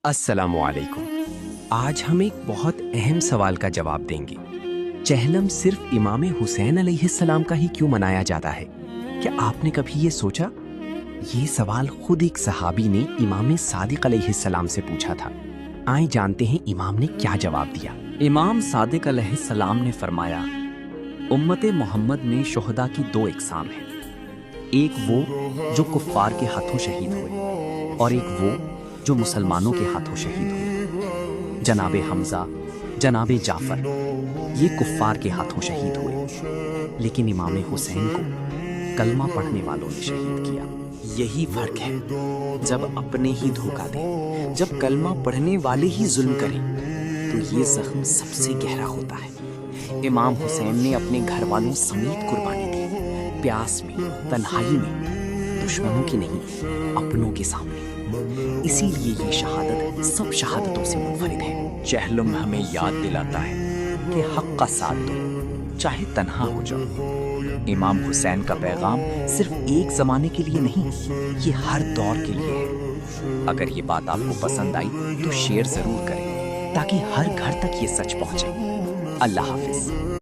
السلام علیکم۔ آج ہم ایک بہت اہم سوال کا جواب دیں گے۔ چہلم صرف امام حسین علیہ السلام کا ہی کیوں منایا جاتا ہے؟ کیا آپ نے کبھی یہ سوچا؟ یہ سوال خود ایک صحابی نے امام صادق علیہ السلام سے پوچھا تھا۔ آئیں جانتے ہیں امام نے کیا جواب دیا۔ امام صادق علیہ السلام نے فرمایا، امت محمد میں شہداء کی دو اقسام ہیں، ایک وہ جو کفار کے ہاتھوں شہید ہوئے اور ایک وہ جو مسلمانوں کے ہاتھوں شہید ہوئے۔ جناب حمزہ، جناب جعفر یہ کفار کے ہاتھوں شہید ہوئے، لیکن امام حسین کو کلمہ پڑھنے والوں نے شہید کیا۔ یہی فرق ہے، جب اپنے ہی دھوکہ دیں، جب کلمہ پڑھنے والے ہی ظلم کریں تو یہ زخم سب سے گہرا ہوتا ہے۔ امام حسین نے اپنے گھر والوں سمیت قربانی دی، پیاس میں، تنہائی میں، دشمنوں کی نہیں، اپنوں کے سامنے۔ اسی لیے یہ شہادت سب شہادتوں سے منفرد ہے۔ چہلم ہمیں یاد دلاتا ہے کہ حق کا ساتھ دو، چاہے تنہا ہو جاؤ۔ امام حسین کا پیغام صرف ایک زمانے کے لیے نہیں، یہ ہر دور کے لیے ہے۔ اگر یہ بات آپ کو پسند آئی تو شیئر ضرور کریں تاکہ ہر گھر تک یہ سچ پہنچے۔ اللہ حافظ۔